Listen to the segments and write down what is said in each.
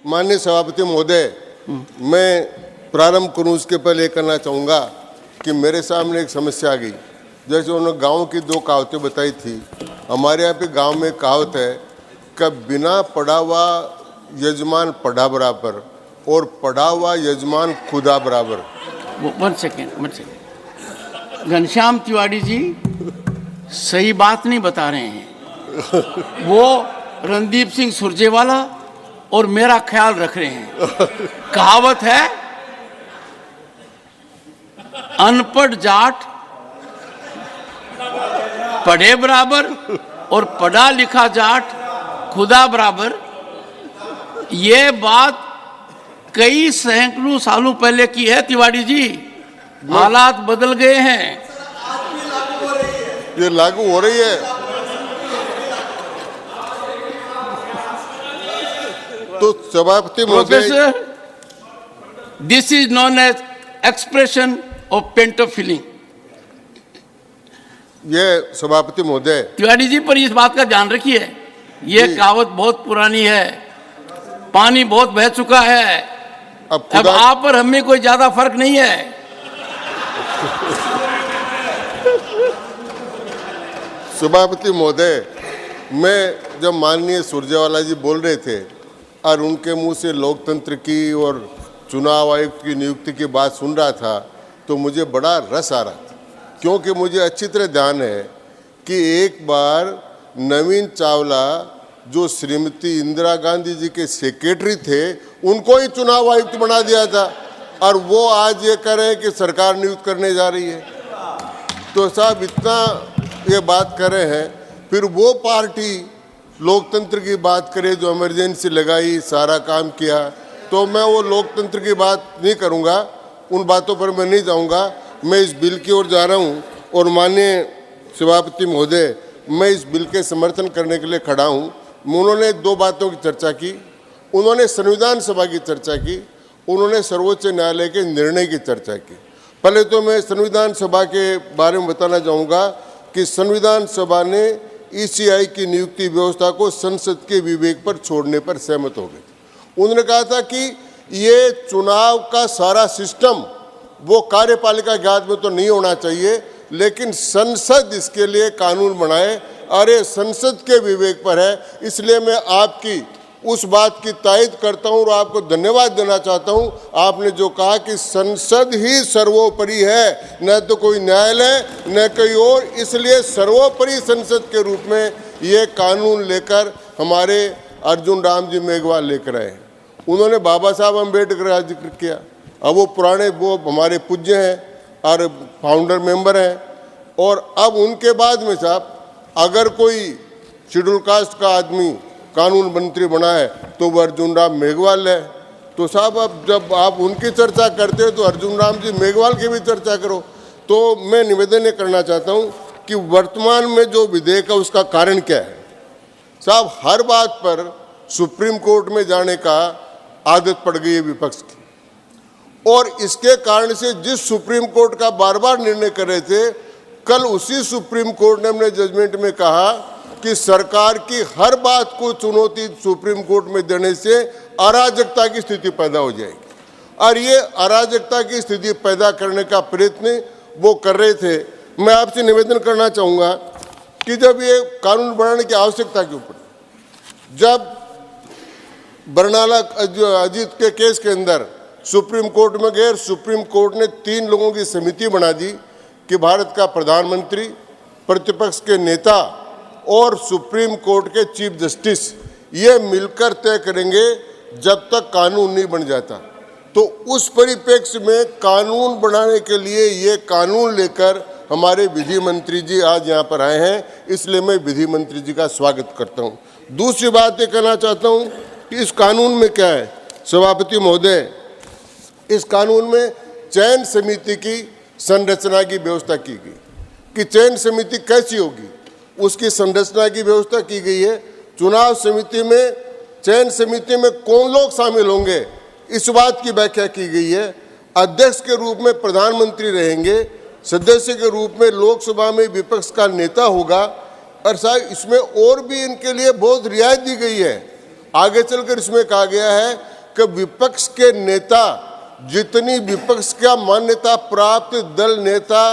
माननीय सभापति महोदय, मैं प्रारंभ करूं उसके पहले कहना चाहूँगा कि मेरे सामने एक समस्या आ गई। जैसे उन्होंने गांव की दो कहावतें बताई थी। हमारे यहाँ पे गांव में कहावत है कि बिना पढ़ा हुआ यजमान पढ़ा बराबर और पढ़ा हुआ यजमान खुदा बराबर। वन सेकेंड घनश्याम तिवारी जी सही बात नहीं बता रहे हैं। वो रणदीप सिंह सुरजेवाला और मेरा ख्याल रख रहे हैं। कहावत है, अनपढ़ जाट पढ़े बराबर और पढ़ा लिखा जाट खुदा बराबर। ये बात कई सैकड़ों सालों पहले की है तिवारी जी। हालात बदल गए हैं। ये लागू हो रही है। तो सभापति professor, this is known as expression of pent of feeling. ये सभापति महोदय, तिवारी जी पर इस बात का ध्यान रखिए, ये कहावत बहुत पुरानी है, पानी बहुत बह चुका है। अब आप और हमें कोई ज्यादा फर्क नहीं है। सभापति महोदय, मैं जब माननीय सुरजेवाला जी बोल रहे थे और उनके मुंह से लोकतंत्र की और चुनाव आयुक्त की नियुक्ति की बात सुन रहा था तो मुझे बड़ा रस आ रहा था, क्योंकि मुझे अच्छी तरह ध्यान है कि एक बार नवीन चावला जो श्रीमती इंदिरा गांधी जी के सेक्रेटरी थे उनको ही चुनाव आयुक्त बना दिया था और वो आज ये कह रहे हैं कि सरकार नियुक्त करने जा रही है। तो साहब इतना ये बात कर रहे हैं, फिर वो पार्टी लोकतंत्र की बात करे जो इमरजेंसी लगाई, सारा काम किया, तो मैं वो लोकतंत्र की बात नहीं करूँगा, उन बातों पर मैं नहीं जाऊँगा। मैं इस बिल की ओर जा रहा हूँ और माननीय सभापति महोदय, मैं इस बिल के समर्थन करने के लिए खड़ा हूँ। उन्होंने दो बातों की चर्चा की, उन्होंने संविधान सभा की चर्चा की, उन्होंने सर्वोच्च न्यायालय के निर्णय की चर्चा की। पहले तो मैं संविधान सभा के बारे में बताना चाहूँगा कि संविधान सभा ने ईसीआई की नियुक्ति व्यवस्था को संसद के विवेक पर छोड़ने पर सहमत हो गए। उन्होंने कहा था कि ये चुनाव का सारा सिस्टम वो कार्यपालिका के हाथ में तो नहीं होना चाहिए, लेकिन संसद इसके लिए कानून बनाए और ये संसद के विवेक पर है। इसलिए मैं आपकी उस बात की तायद करता हूं और आपको धन्यवाद देना चाहता हूं। आपने जो कहा कि संसद ही सर्वोपरि है, न तो कोई न्यायालय न कोई और, इसलिए सर्वोपरि संसद के रूप में ये कानून लेकर हमारे अर्जुन राम जी मेघवाल लेकर आए। उन्होंने बाबा साहब अम्बेडकर का जिक्र किया। अब वो पुराने वो हमारे पूज्य हैं और फाउंडर मेंबर हैं, और अब उनके बाद में साहब अगर कोई शेड्यूल कास्ट का आदमी कानून मंत्री बना है तो वो अर्जुन राम मेघवाल है। तो साहब अब जब आप उनकी चर्चा करते हो तो अर्जुन राम जी मेघवाल की भी चर्चा करो। तो मैं निवेदन ये करना चाहता हूँ कि वर्तमान में जो विधेयक है उसका कारण क्या है। साहब हर बात पर सुप्रीम कोर्ट में जाने का आदत पड़ गई है विपक्ष की, और इसके कारण से जिस सुप्रीम कोर्ट का बार बार निर्णय कर रहे थे, कल उसी सुप्रीम कोर्ट ने अपने जजमेंट में कहा कि सरकार की हर बात को चुनौती सुप्रीम कोर्ट में देने से अराजकता की स्थिति पैदा हो जाएगी, और ये अराजकता की स्थिति पैदा करने का प्रयत्न वो कर रहे थे। मैं आपसे निवेदन करना चाहूँगा कि जब ये कानून बनाने की आवश्यकता क्यों पड़ी, जब बरनाला अजीत के केस के अंदर सुप्रीम कोर्ट में गए, सुप्रीम कोर्ट ने 3 लोगों की समिति बना दी कि भारत का प्रधानमंत्री, प्रतिपक्ष के नेता और सुप्रीम कोर्ट के चीफ जस्टिस ये मिलकर तय करेंगे जब तक कानून नहीं बन जाता। तो उस परिप्रेक्ष्य में कानून बनाने के लिए ये कानून लेकर हमारे विधि मंत्री जी आज यहाँ पर आए हैं, इसलिए मैं विधि मंत्री जी का स्वागत करता हूँ। दूसरी बात ये कहना चाहता हूँ कि इस कानून में क्या है सभापति महोदय, इस कानून में चयन समिति की संरचना की व्यवस्था की गई कि चयन समिति कैसी होगी, उसकी संरचना की व्यवस्था की गई है। चुनाव समिति में, चयन समिति में कौन लोग शामिल होंगे इस बात की व्याख्या की गई है। अध्यक्ष के रूप में प्रधानमंत्री रहेंगे, सदस्य के रूप में लोकसभा में विपक्ष का नेता होगा, और साहब इसमें और भी इनके लिए बहुत रियायत दी गई है। आगे चलकर इसमें कहा गया है कि विपक्ष के नेता, जितनी विपक्ष का मान्यता प्राप्त दल नेता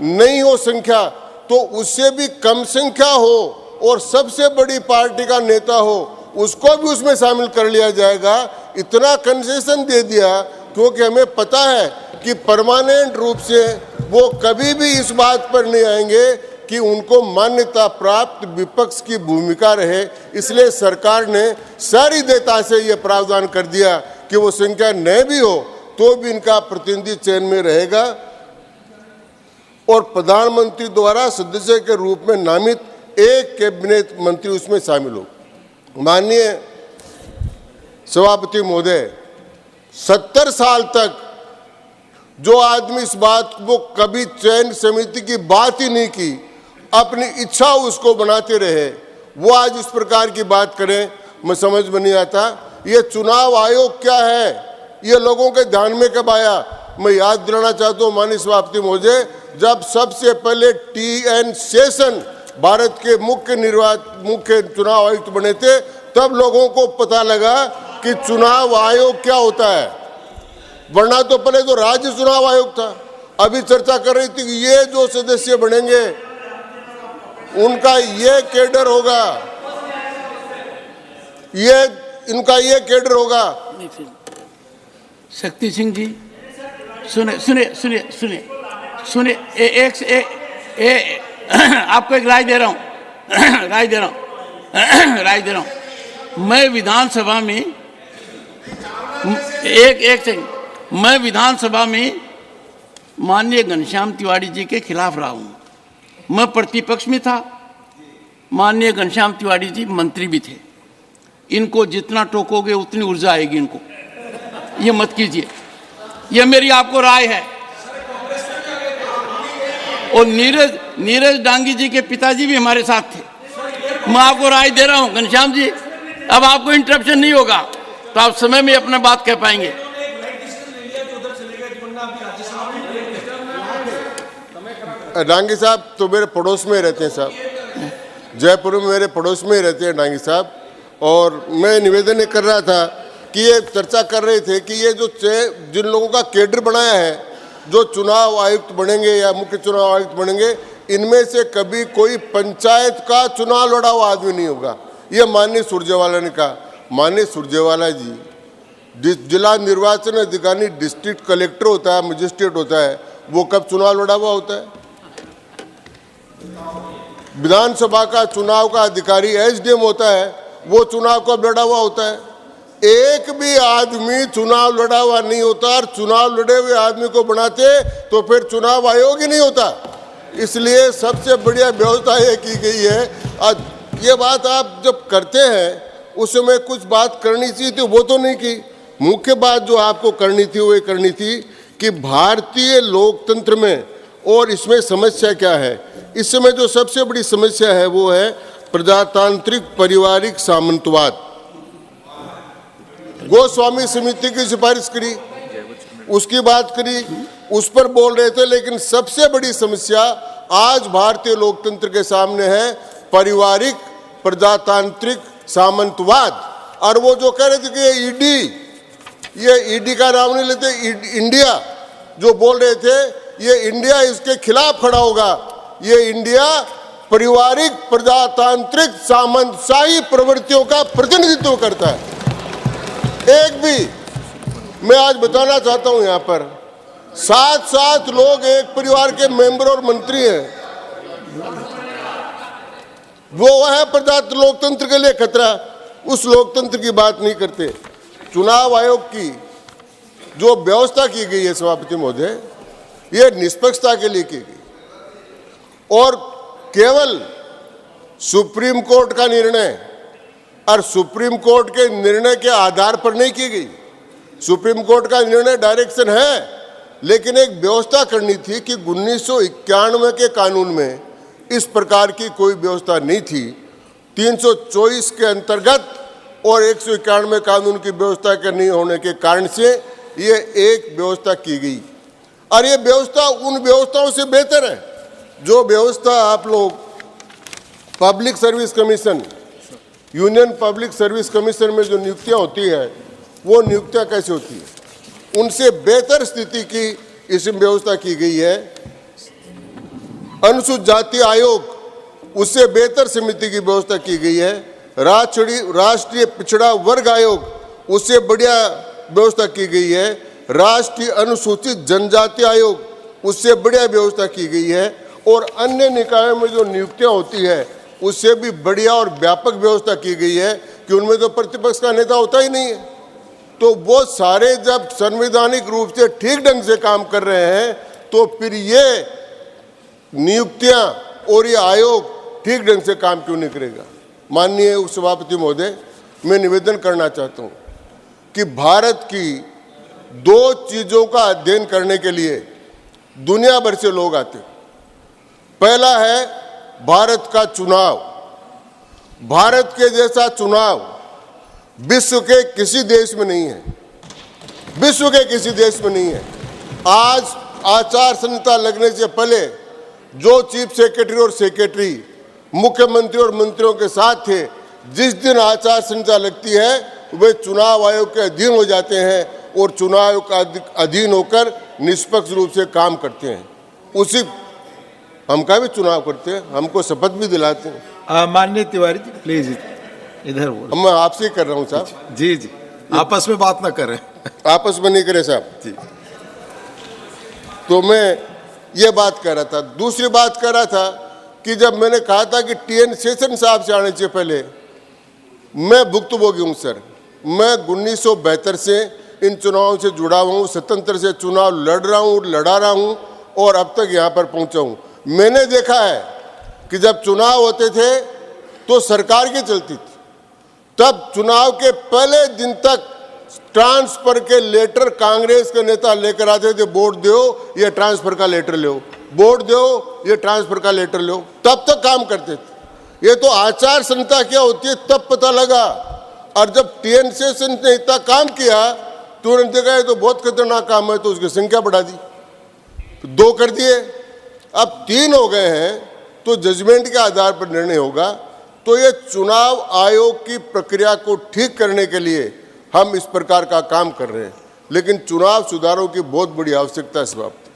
नहीं हो संख्या, तो उससे भी कम संख्या हो और सबसे बड़ी पार्टी का नेता हो, उसको भी उसमें शामिल कर लिया जाएगा। इतना कंसेशन दे दिया क्योंकि हमें पता है कि परमानेंट रूप से वो कभी भी इस बात पर नहीं आएंगे कि उनको मान्यता प्राप्त विपक्ष की भूमिका रहे। इसलिए सरकार ने सारी देयता से ये प्रावधान कर दिया कि वो संख्या न भी हो तो भी इनका प्रतिनिधि चयन में रहेगा और प्रधानमंत्री द्वारा सदस्य के रूप में नामित एक कैबिनेट मंत्री उसमें शामिल हो। माननीय सभापति महोदय, 70 साल तक जो आदमी इस बात को कभी चयन समिति की बात ही नहीं की, अपनी इच्छा उसको बनाते रहे, वो आज इस प्रकार की बात करें, मैं समझ में नहीं आता। ये चुनाव आयोग क्या है, ये लोगों के ध्यान में कब आया? मैं याद दिलाना चाहता हूँ माननीय सभापति महोदय, जब सबसे पहले TN शेषन भारत के मुख्य चुनाव आयुक्त बने थे, तब लोगों को पता लगा कि चुनाव आयोग क्या होता है। वरना तो पहले तो राज्य चुनाव आयोग था। अभी चर्चा कर रही थी कि ये जो सदस्य बनेंगे उनका ये कैडर होगा, ये इनका ये कैडर होगा। शक्ति सिंह जी सुने सुने सुने सुने सुने आपको एक राय दे रहा हूं राय दे रहा हूं। मैं विधानसभा में एक सेकंड, मैं विधानसभा में माननीय घनश्याम तिवारी जी के खिलाफ रहा हूं। मैं प्रतिपक्ष में था, माननीय घनश्याम तिवारी जी मंत्री भी थे। इनको जितना टोकोगे उतनी ऊर्जा आएगी इनको, ये मत कीजिए, ये मेरी आपको राय है। और नीरज डांगी जी के पिताजी भी हमारे साथ थे। मैं आपको राय दे रहा हूं घनश्याम जी, अब आपको इंटरप्शन नहीं होगा तो आप समय में अपना बात कह पाएंगे। डांगी साहब तो मेरे पड़ोस में रहते हैं साहब, जयपुर में मेरे पड़ोस में ही रहते हैं डांगी साहब। और मैं निवेदन कर रहा था कि ये चर्चा कर रहे थे कि ये जो जिन लोगों का कैडर बनाया है, जो चुनाव आयुक्त बनेंगे या मुख्य चुनाव आयुक्त बनेंगे, इनमें से कभी कोई पंचायत का चुनाव लड़ा हुआ आदमी नहीं होगा। ये माननीय सुरजेवाला ने कहा। माननीय सुरजेवाला जी, जिला निर्वाचन अधिकारी डिस्ट्रिक्ट कलेक्टर होता है, मजिस्ट्रेट होता है, वो कब चुनाव लड़ा हुआ होता है? विधानसभा का चुनाव का अधिकारी SDM होता है, वो चुनाव कब लड़ा हुआ होता है? एक भी आदमी चुनाव लड़ा हुआ नहीं होता। और चुनाव लड़े हुए आदमी को बनाते तो फिर चुनाव आयोग ही नहीं होता। इसलिए सबसे बढ़िया व्यवस्था ये की गई है। आज ये बात आप जब करते हैं उस समय कुछ बात करनी चाहिए थी, वो तो नहीं की। मुख्य बात जो आपको करनी थी वो ये करनी थी कि भारतीय लोकतंत्र में और इसमें समस्या क्या है। इस समय जो सबसे बड़ी समस्या है वो है प्रजातांत्रिक पारिवारिक सामंतवाद। गोस्वामी समिति की सिफारिश करी, उसकी बात करी, उस पर बोल रहे थे, लेकिन सबसे बड़ी समस्या आज भारतीय लोकतंत्र के सामने है पारिवारिक प्रजातांत्रिक सामंतवाद। और वो जो कह रहे थे कि ये ईडी का नाम नहीं लेते, इंडिया जो बोल रहे थे, ये इंडिया इसके खिलाफ खड़ा होगा। ये इंडिया पारिवारिक प्रजातांत्रिक सामंतशाही प्रवृत्तियों का प्रतिनिधित्व करता है। एक भी मैं आज बताना चाहता हूं, यहां पर 7 लोग एक परिवार के मेंबर और मंत्री हैं। वो है प्रजातंत्र लोकतंत्र के लिए खतरा। उस लोकतंत्र की बात नहीं करते। चुनाव आयोग की जो व्यवस्था की गई है सभापति महोदय, ये निष्पक्षता के लिए की गई और केवल सुप्रीम कोर्ट का निर्णय और सुप्रीम कोर्ट के निर्णय के आधार पर नहीं की गई। सुप्रीम कोर्ट का निर्णय डायरेक्शन है, लेकिन एक व्यवस्था करनी थी कि 1991 के कानून में इस प्रकार की कोई व्यवस्था नहीं थी। 324 के अंतर्गत और 191 कानून की व्यवस्था के नहीं होने के कारण से ये एक व्यवस्था की गई। और ये व्यवस्था उन व्यवस्थाओं से बेहतर है जो व्यवस्था आप लोग public service commission union public service commission में जो नियुक्तियां होती है वो नियुक्तियां कैसे होती है, उनसे बेहतर स्थिति की इसमें व्यवस्था की गई है। अनुसूचित जाति आयोग, उससे बेहतर समिति की व्यवस्था की गई है। राष्ट्रीय पिछड़ा वर्ग आयोग, उससे बढ़िया व्यवस्था की गई है। राष्ट्रीय अनुसूचित जनजाति आयोग, उससे बढ़िया व्यवस्था की गई है। और अन्य निकायों में जो नियुक्तियां होती है उससे भी बढ़िया और व्यापक व्यवस्था की गई है कि उनमें तो प्रतिपक्ष का नेता होता ही नहीं है। तो वो सारे जब संवैधानिक रूप से ठीक ढंग से काम कर रहे हैं तो फिर ये नियुक्तियां और ये आयोग ठीक ढंग से काम क्यों नहीं करेगा। माननीय उपसभापति महोदय, मैं निवेदन करना चाहता हूं कि भारत की दो चीजों का अध्ययन करने के लिए दुनिया भर से लोग आते हैं। पहला है भारत का चुनाव। भारत के जैसा चुनाव विश्व के किसी देश में नहीं है, विश्व के किसी देश में नहीं है। आज आचार संहिता लगने से पहले जो चीफ सेक्रेटरी और सेक्रेटरी मुख्यमंत्री और मंत्रियों के साथ थे, जिस दिन आचार संहिता लगती है वे चुनाव आयोग के अधीन हो जाते हैं और चुनाव आयोग का अधीन होकर निष्पक्ष रूप से काम करते हैं। उसी हम का भी चुनाव करते हैं, हमको शपथ भी दिलाते हैं। माननीय तिवारी जी प्लीज इधर बोलो। मैं आपसे ही कर रहा हूँ साहब। जी जी, आपस में बात ना करें। आपस में नहीं करे साहब जी। तो मैं ये बात कर रहा था। दूसरी बात कर रहा था कि जब मैंने कहा था कि टीएन शेषन साहब से आने से पहले, मैं भुक्तभोगी हूँ सर। मैं 1972 से इन चुनावों से जुड़ा हुआ हूँ, स्वतंत्र से चुनाव लड़ रहा हूँ, लड़ा रहा हूँ और अब तक यहाँ पर पहुँचा हूँ। मैंने देखा है कि जब चुनाव होते थे तो सरकार की चलती थी, तब चुनाव के पहले दिन तक ट्रांसफर के लेटर कांग्रेस के नेता लेकर आते थे। वोट दो, ये ट्रांसफर का लेटर लो, वोट दो, ये ट्रांसफर का लेटर लो, तब तक काम करते थे। ये तो आचार संहिता क्या होती है तब पता लगा। और जब टीएन शेषन ने इतना काम किया तो उन्होंने देखा ये तो बहुत खतरनाक काम है, तो उसकी संख्या बढ़ा दी, 2 कर दिए, अब 3 हो गए हैं। तो जजमेंट के आधार पर निर्णय होगा। तो ये चुनाव आयोग की प्रक्रिया को ठीक करने के लिए हम इस प्रकार का काम कर रहे हैं, लेकिन चुनाव सुधारों की बहुत बड़ी आवश्यकता है समाप्त।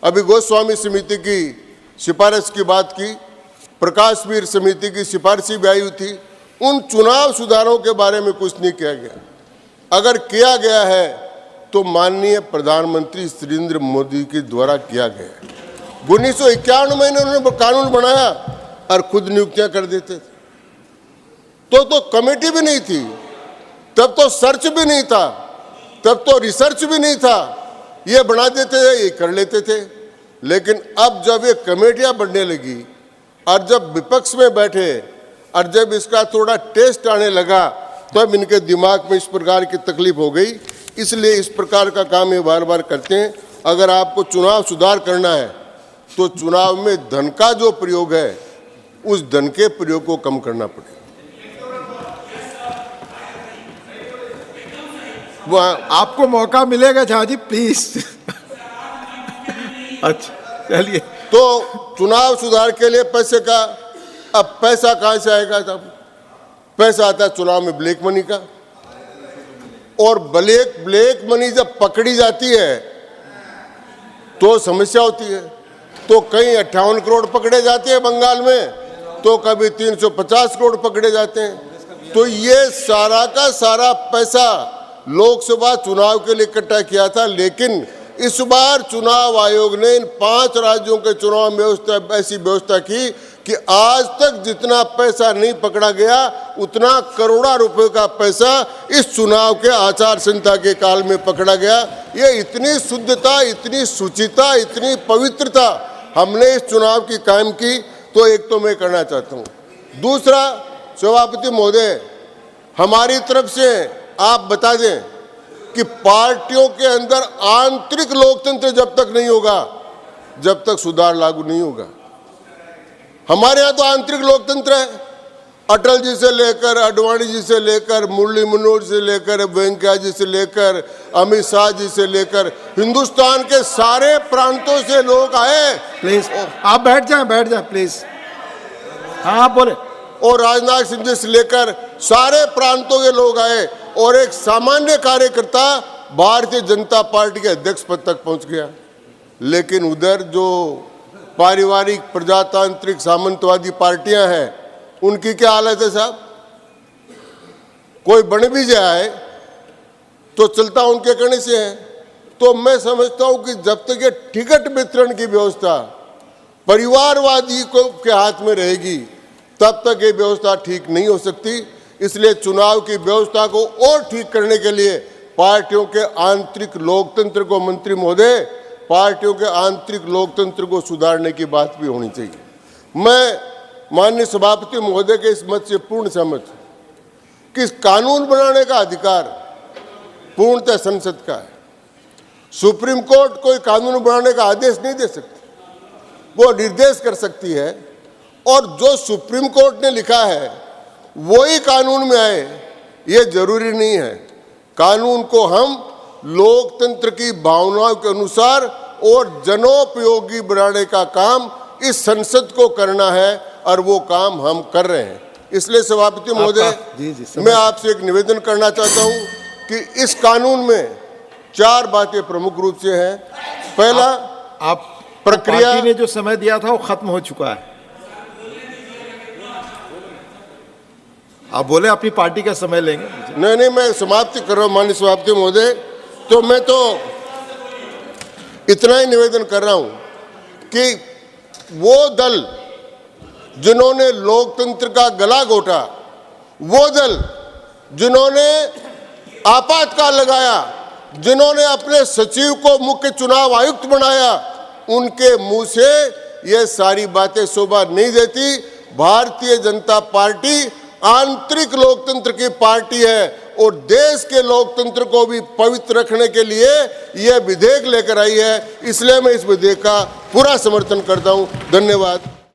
अभी गोस्वामी समिति की सिफारिश की बात की, प्रकाश वीर समिति की सिफारिश भी आई हुई थी। उन चुनाव सुधारों के बारे में कुछ नहीं किया गया। अगर किया गया है तो माननीय प्रधानमंत्री नरेंद्र मोदी के द्वारा किया गया है। 1951 में उन्होंने कानून बनाया और खुद नियुक्तियां कर देते थे। तो कमेटी भी नहीं थी, तब तो सर्च भी नहीं था, तब तो रिसर्च भी नहीं था। ये बना देते थे, ये कर लेते थे। लेकिन अब जब ये कमेटियां बनने लगी और जब विपक्ष में बैठे और जब इसका थोड़ा टेस्ट आने लगा, तब इनके दिमाग में इस प्रकार की तकलीफ हो गई। इसलिए इस प्रकार का काम ये बार बार करते हैं। अगर आपको चुनाव सुधार करना है तो चुनाव में धन का जो प्रयोग है उस धन के प्रयोग को कम करना पड़ेगा। वो आपको मौका मिलेगा झा जी प्लीज। अच्छा चलिए। तो चुनाव सुधार के लिए पैसे का, अब पैसा कहां से आएगा साहब? पैसा आता है चुनाव में ब्लैक मनी का, और ब्लैक मनी जब पकड़ी जाती है तो समस्या होती है। तो कहीं 58 करोड़ पकड़े जाते हैं बंगाल में, तो कभी 350 करोड़ पकड़े जाते हैं। तो ये सारा का सारा पैसा लोकसभा चुनाव के लिए इकट्ठा किया था। लेकिन इस बार चुनाव आयोग ने इन 5 राज्यों के चुनाव में ऐसी व्यवस्था की कि आज तक जितना पैसा नहीं पकड़ा गया उतना करोड़ों रुपए का पैसा इस चुनाव के आचार संहिता के काल में पकड़ा गया। ये इतनी शुद्धता, इतनी शुचिता, इतनी पवित्रता हमने इस चुनाव की कायम की। तो एक तो मैं करना चाहता हूँ। दूसरा, सभापति महोदय, हमारी तरफ से आप बता दें कि पार्टियों के अंदर आंतरिक लोकतंत्र जब तक नहीं होगा, जब तक सुधार लागू नहीं होगा। हमारे यहाँ तो आंतरिक लोकतंत्र है। अटल जी से लेकर, आडवाणी जी से लेकर, मुरली मनोहर से लेकर, वेंकैया जी से लेकर, अमित शाह जी से लेकर, हिंदुस्तान के सारे प्रांतों से लोग आए। प्लीज आप बैठ जाएं प्लीज। हाँ बोले। और राजनाथ सिंह जी से लेकर सारे प्रांतों के लोग आए और एक सामान्य कार्यकर्ता भारतीय जनता पार्टी के अध्यक्ष पद तक पहुंच गया। लेकिन उधर जो पारिवारिक प्रजातांत्रिक सामंतवादी पार्टियां हैं, उनकी क्या हालत है साहब? कोई बन भी जाए तो चलता उनके कहने से है। तो मैं समझता हूं कि जब तक ये टिकट वितरण की व्यवस्था परिवारवादी को के हाथ में रहेगी, तब तक ये व्यवस्था ठीक नहीं हो सकती। इसलिए चुनाव की व्यवस्था को और ठीक करने के लिए पार्टियों के आंतरिक लोकतंत्र को, मंत्री महोदय, पार्टियों के आंतरिक लोकतंत्र को सुधारने की बात भी होनी चाहिए। मैं माननीय सभापति महोदय के इस मत से पूर्ण सहमत हूं कि कानून बनाने का अधिकार पूर्णतः संसद का है। सुप्रीम कोर्ट कोई कानून बनाने का आदेश नहीं दे सकती, वो निर्देश कर सकती है, और जो सुप्रीम कोर्ट ने लिखा है वही कानून में आए ये जरूरी नहीं है। कानून को हम लोकतंत्र की भावनाओं के अनुसार और जनोपयोगी बनाने का काम इस संसद को करना है, और वो काम हम कर रहे हैं। इसलिए सभापति महोदय, मैं आपसे एक निवेदन करना चाहता हूं कि इस कानून में 4 बातें प्रमुख रूप से हैं। पहला, आप प्रक्रिया पार्टी ने जो समय दिया था वो खत्म हो चुका है। आप बोले अपनी पार्टी का समय लेंगे। नहीं, मैं समाप्ति कर रहा हूं माननीय सभापति महोदय। तो मैं तो इतना ही निवेदन कर रहा हूं कि वो दल जिन्होंने लोकतंत्र का गला घोटा, वो दल जिन्होंने आपातकाल लगाया, जिन्होंने अपने सचिव को मुख्य चुनाव आयुक्त बनाया, उनके मुंह से ये सारी बातें शोभा नहीं देती। भारतीय जनता पार्टी आंतरिक लोकतंत्र की पार्टी है और देश के लोकतंत्र को भी पवित्र रखने के लिए यह विधेयक लेकर आई है। इसलिए मैं इस विधेयक का पूरा समर्थन करता हूं। धन्यवाद।